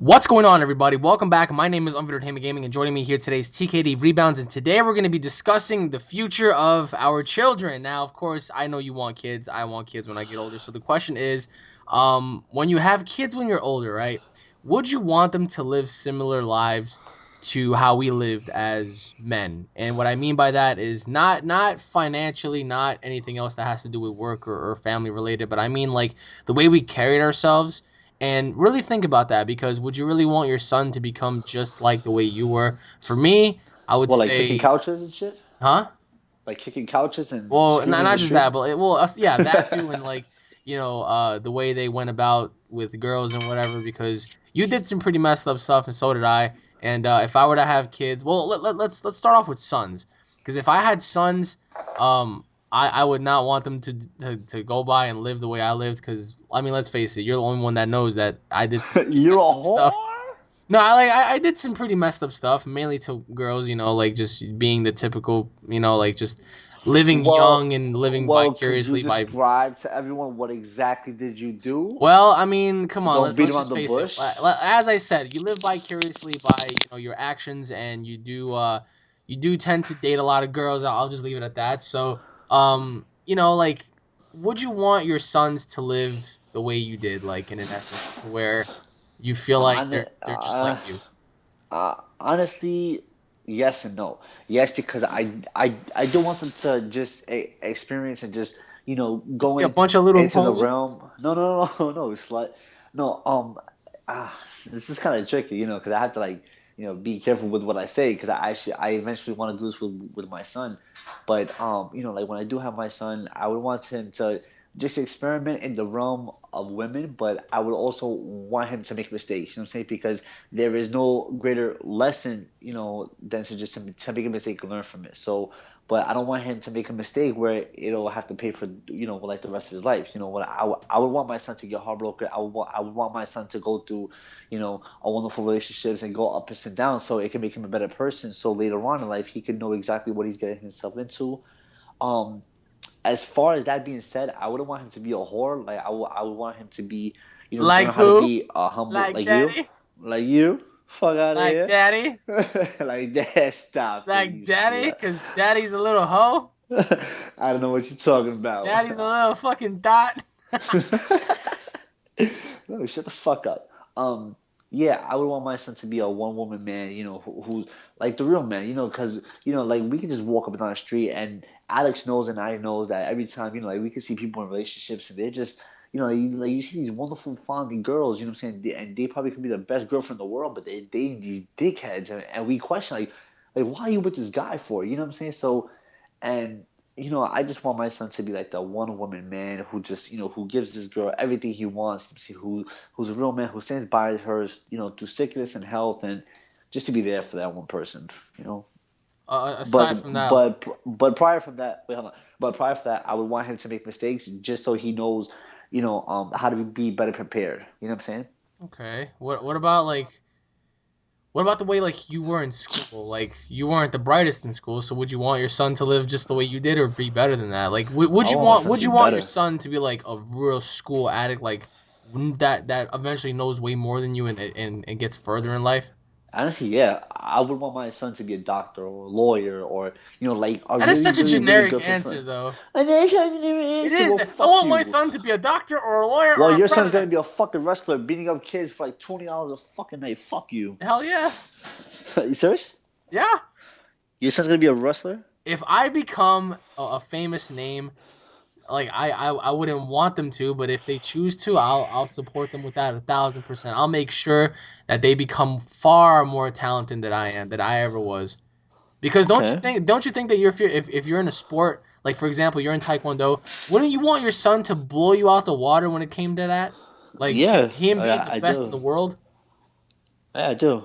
What's going on, everybody? Welcome back. My name is UnrealEntGaming, and joining me here today is TKDReboundz, and today we're going to be discussing the future of our children. Now, of course, I know you want kids. I want kids when I get older. So the question is, when you have kids when you're older, right? Would you want them to live similar lives to how we lived as men? And what I mean by that is not financially, not anything else that has to do with work or family related, but I mean like the way we carried ourselves. And really think about that, because would you really want your son to become just like the way you were? For me, I would Well, like kicking say, couches and shit? huh? Like kicking couches and Well, screaming in not the just street? that, but yeah, that too, and like the way they went about with girls and whatever. Because you did some pretty messed up stuff, and so did I. And if I were to have kids, well, let's start off with sons, because if I had sons, I would not want them to go by and live the way I lived. Because I mean, let's face it, you're the only one that knows that I did some pretty You're messed a up stuff. whore? No, I did some pretty messed up stuff, mainly to girls, like just being the typical, like just living Well, young and living well, could you vicariously by. describe to everyone what exactly did you do? Well, I mean, come on, Don't let's beat let's around just the face it. bush. As I said, you live vicariously by your actions, and you do tend to date a lot of girls. I'll just leave it at that. So, like, would you want your sons to live the way you did, like in an essence, to where you feel like Hon- they're just like you? Honestly, yes and no. Yes, because I don't want them to just experience and just go Be a bunch of little into the hoes. realm. No, no, slut. No, this is kind of tricky, because I have to like be careful with what I say because I eventually want to do this with my son, but like when I do have my son, I would want him to just experiment in the realm of women, but I would also want him to make mistakes. You know what I'm saying? Because there is no greater lesson, than to make a mistake and learn from it. So, but I don't want him to make a mistake where it'll have to pay for, like the rest of his life. What I would want my son to get heartbroken. I would want my son to go through, a wonderful relationships and go ups and downs, so it can make him a better person. So later on in life, he can know exactly what he's getting himself into. Um, as far as that being said, I wouldn't want him to be a whore. Like I would want him to be, just Like learn how to who? be humble, Like daddy? like you. Fuck out of Like here, daddy? like that. Stop it, Like you daddy? slut. Cause daddy's a little hoe. I don't know what you're talking about. Daddy's a little fucking dot. No, shut the fuck up. Yeah, I would want my son to be a one woman man, who like the real man, because like we can just walk up and down the street, and Alex knows and I knows that every time, like we can see people in relationships and they're just, like you see these wonderful, fondly girls, you know what I'm saying, and they probably could be the best girlfriend in the world, but they dating these dickheads, and we question like why are you with this guy for? You know what I'm saying? So, and I just want my son to be like the one woman man who just, who gives this girl everything he wants. See who's a real man who stands by her, through sickness and health, and just to be there for that one person, you know. But Aside from that, but prior from that, wait, hold on. But prior from that, I would want him to make mistakes just so he knows, how to be better prepared. You know what I'm saying? okay. What about the way like you were in school? Like you weren't the brightest in school, so would you want your son to live just the way you did, or be better than that? Like would I you want my want son to would be you want your better. son to be like a real school addict, like that eventually knows way more than you and gets further in life? Honestly, yeah, I would want my son to be a doctor or a lawyer or like a That is really, such a really, really generic good friend. answer, though. And then son never It answer. is. Well, I fuck want my you. son to be a doctor or a lawyer Well, or a your son's gonna president. be a fucking wrestler beating up kids for like $20 a fucking night. Fuck you. Hell yeah. You serious? Yeah. Your son's gonna be a wrestler? If I become a famous name, like I wouldn't want them to, but if they choose to, I'll support them with that 1,000%. I'll make sure that they become far more talented than I am, that I ever was. Because Okay. don't you think that if you're in a sport, like for example, you're in Taekwondo, wouldn't you want your son to blow you out the water when it came to that? Like Yeah, him being the I best in do. the world? Yeah, I do.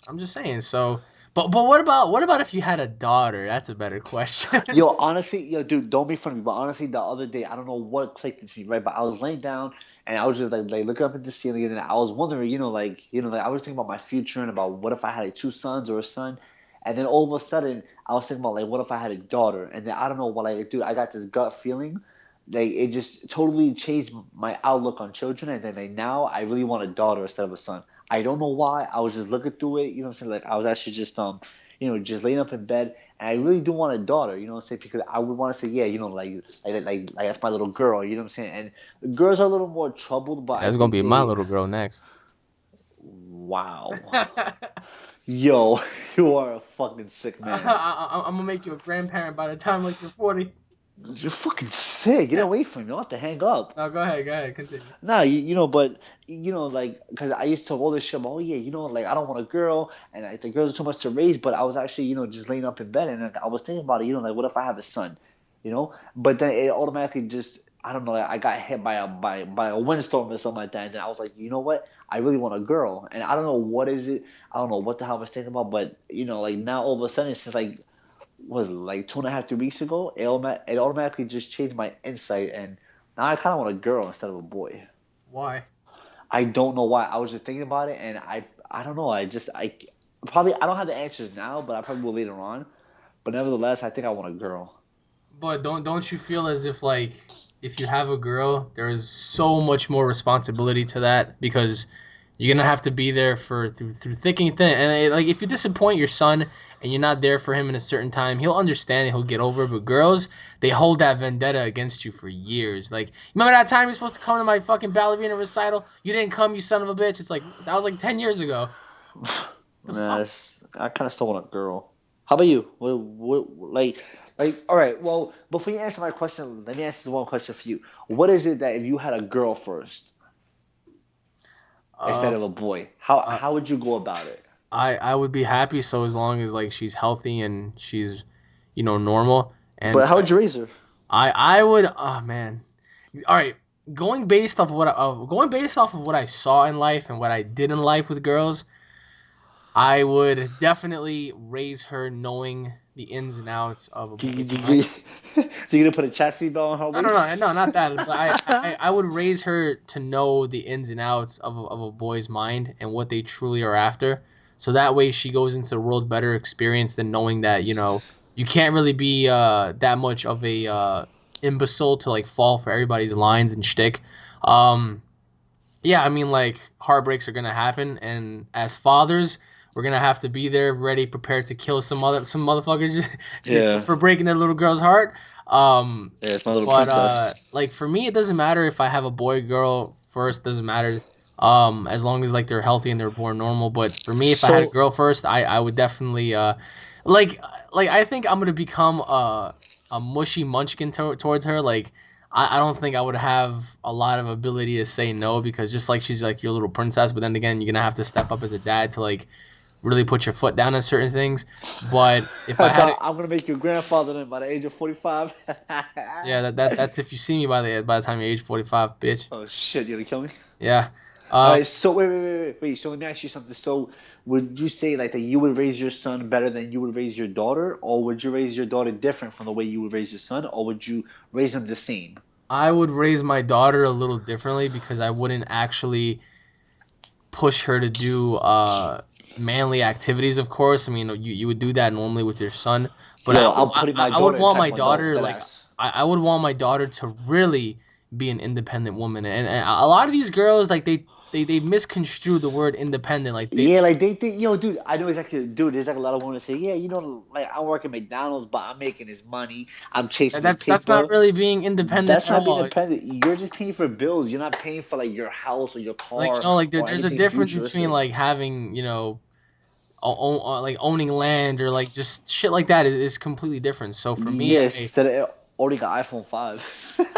I'm just saying. So, but what about if you had a daughter? That's a better question. Yo, honestly, yo, dude, don't make fun of me. But honestly, the other day, I don't know what clicked into me, right? But I was laying down and I was just like looking up at the ceiling, and then I was wondering, like I was thinking about my future and about what if I had like two sons or a son, and then all of a sudden I was thinking about like what if I had a daughter, and then I don't know what, like, dude, I got this gut feeling like it just totally changed my outlook on children. And then like now I really want a daughter instead of a son. I don't know why. I was just looking through it, you know what I'm saying? Like I was actually just just laying up in bed, and I really do want a daughter, you know what I'm saying? Because I would want to say, yeah, like that's my little girl, you know what I'm saying? And girls are a little more troubled, but I That's gonna think be my they little girl next. wow. Yo, you are a fucking sick man. I'm gonna make you a grandparent by the time like you're 40. You're fucking sick. Get away from me. I'll have to hang up. No, go ahead, continue. Nah, but like, cause I used to talk all this shit about, oh yeah, like I don't want a girl, and the girls are too much to raise. But I was actually, just laying up in bed, and I was thinking about it, like what if I have a son, But then it automatically just, I don't know, like, I got hit by a windstorm or something like that, and then I was like, you know what? I really want a girl, and I don't know what is it. I don't know what the hell I was thinking about, but like now all of a sudden, since like was it, like 2.5, 3 weeks ago, it automatically just changed my insight, and now I kind of want a girl instead of a boy. Why? I don't know why. I was just thinking about it, and I don't know. I don't have the answers now, but I probably will later on. But nevertheless, I think I want a girl. But don't you feel as if like if you have a girl, there's so much more responsibility to that because you're gonna have to be there for through thick and thin. And like if you disappoint your son and you're not there for him in a certain time, he'll understand and he'll get over it. But girls, they hold that vendetta against you for years. Like remember that time you're supposed to come to my fucking ballerina recital? You didn't come, you son of a bitch. It's like that was like 10 years ago. The Nah, fuck? I kind of still want a girl. How about you? All right. Well, before you answer my question, let me answer one question for you. What is it that if you had a girl first instead Um, of a boy, how uh, how would you go about it? I would be happy so as long as like she's healthy and she's normal and But how would you raise her? I would oh man. All right, going based off of what I saw in life and what I did in life with girls, I would definitely raise her knowing the ins and outs of a Do you, boy's do mind. you, you gonna put a chastity belt on her No, no, waist? no, no, not that. But I would raise her to know the ins and outs of a boy's mind and what they truly are after. So that way she goes into the world better experienced than knowing that, you can't really be that much of a imbecile to like fall for everybody's lines and shtick. Um, yeah, I mean, like heartbreaks are gonna happen, and as fathers, we're gonna have to be there, ready, prepared to kill some motherfuckers Yeah, for breaking their little girl's heart. yeah, it's my little But princess. like for me, it doesn't matter if I have a boy, girl first. Doesn't matter. As long as like they're healthy and they're born normal. But for me, if I had a So, girl first, I would definitely like I think I'm gonna become a mushy munchkin towards her. Like I don't think I would have a lot of ability to say no because just like she's like your little princess, but then again, you're gonna have to step up as a dad to like really put your foot down on certain things. But if I had so it, I'm gonna make you a grandfather then by the age of 45. yeah, that's if you see me by the time you're age 45, bitch. Oh shit, you gonna kill me? Yeah. All Um, right, so wait. So let me ask you something. So would you say like that you would raise your son better than you would raise your daughter, or would you raise your daughter different from the way you would raise your son, or would you raise them the same? I would raise my daughter a little differently because I wouldn't actually push her to do manly activities. Of course, I mean you would do that normally with your son, but Yo, I'm putting my I would daughter in want my Taekwondo, daughter dead like ass. I would want my daughter to really be an independent woman, and a lot of these girls like they misconstrue the word independent. Like they Yeah, like they think, yo, dude, I know exactly, dude. There's like a lot of women that say, yeah, like I work at McDonald's, but I'm making this money, I'm chasing this that's not paper. really being independent That's at not being all. It's independent. You're just paying for bills. You're not paying for like your house or your like car like or there's a anything difference between futuristic. like having like owning land or like just shit like that is completely different. So for me, Yes, that already got iPhone 5.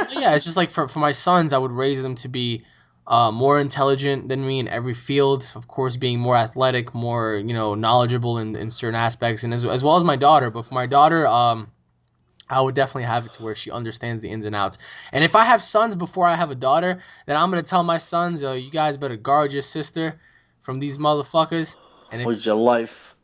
well, yeah, it's just like for my sons, I would raise them to be more intelligent than me in every field. Of course, being more athletic, more knowledgeable in certain aspects, and as well as my daughter. But for my daughter, I would definitely have it to where she understands the ins and outs. And if I have sons before I have a daughter, then I'm gonna tell my sons, you guys better guard your sister from these motherfuckers. And if With your life.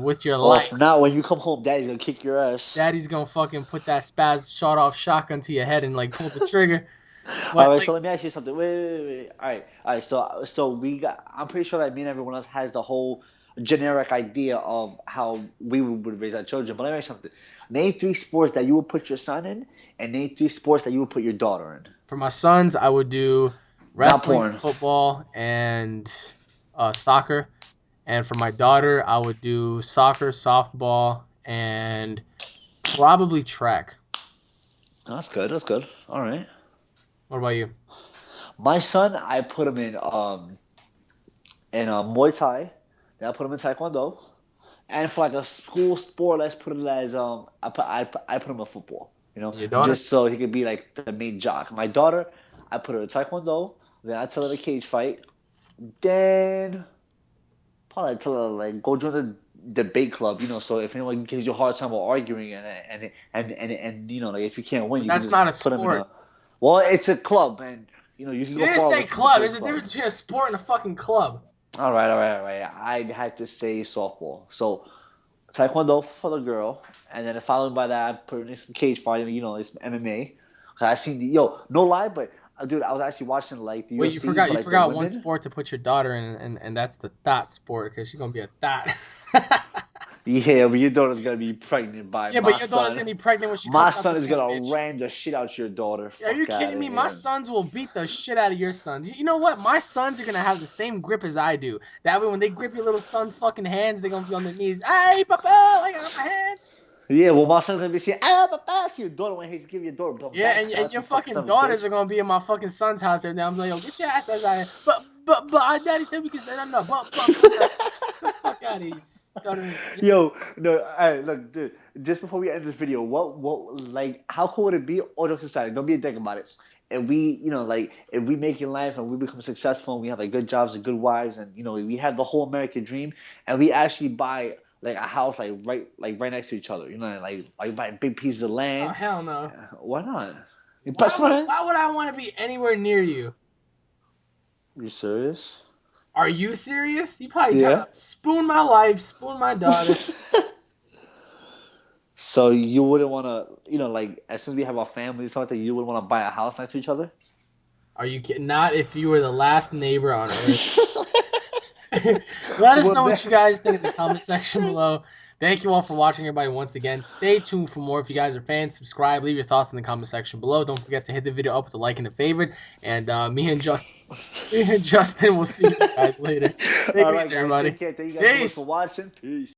with your Or life, from now, when you come home, daddy's gonna kick your ass. daddy's gonna fucking put that spaz shot off shotgun to your head and like pull the trigger. All But right, like so let me ask you something. Wait. All right. So we got. I'm pretty sure that me and everyone else has the whole. generic idea of how we would raise our children. But let me ask you something. Name 3 sports that you would put your son in, and name 3 sports that you would put your daughter in. For my sons, I would do Not wrestling, porn. football, and soccer. And for my daughter, I would do soccer, softball, and probably track. That's good. That's good. All right. What about you? My son, I put him in Muay Thai. Then I put him in Taekwondo. And for like a school sport, let's put it as I put him in football. And your daughter? Just so he could be like the main jock. My daughter, I put her in Taekwondo. Then I tell her to cage fight. Then probably tell her like go join the debate club. So if anyone gives you a hard time while arguing and like if you can't win, But you can that's just not a put them in sport. a. Well, it's a club, and you can You go didn't far say with the club. debate There's a club. difference between a sport and a fucking club. All right, all right, all right. I had to say softball. So Taekwondo for the girl, and then followed by that, I put in some cage fighting. It's MMA. I seen no lie, but dude, I was actually watching like the Wait, you UFC, forgot but you like the forgot one women. sport to put your daughter in, and that's the thought sport because she's gonna be a thought. Yeah, but your daughter's gonna be pregnant by Yeah, but my your daughter's son. gonna be pregnant when she My comes out son the is womb, gonna bitch. ram the shit out your daughter. Are you Fuck out kidding of me? My here. sons will beat the shit out of your sons. You know what? My sons are gonna have the same grip as I do. That way, when they grip your little son's fucking hands, they're gonna be on their knees. Hey, papa, I got my hand. Yeah, well, my son's gonna be saying, papa, to your daughter when he's giving your daughter a Yeah, back and shot, your you fucking fucking son of a daughters bitch. are gonna be in my fucking son's house right now. I'm like, yo, get your ass as I. But our daddy said we could stand. No, but. The fuck out of here, you stuttering bitch. Yo, no, hey, look, dude. Just before we end this video, like, how cool would it be? All jokes aside, don't be a dick about it. If we, like, if we make it in life and we become successful and we have like good jobs and good wives and we have the whole American dream and we actually buy like a house like right next to each other, like buy big pieces of Oh land. hell no. Why not? Your Why best would friends? why would I want to be anywhere near you? You serious? Are you serious? You probably trying Yeah. to spoon my life, spoon my daughter. So you wouldn't want to, like as soon as we have our families, something you would want to buy a house next to each other? Are you kidding? Not if you were the last neighbor on earth. Let us Well, know then, what you guys think in the comment section below. Thank you all for watching, everybody, once again. Stay tuned for more. If you guys are fans, subscribe. Leave your thoughts in the comment section below. Don't forget to hit the video up with a like and a favorite. And me and Justin will see you guys later. Take all it right, easy, guys, everybody. take care. Thank you guys so much for Peace. watching. Peace.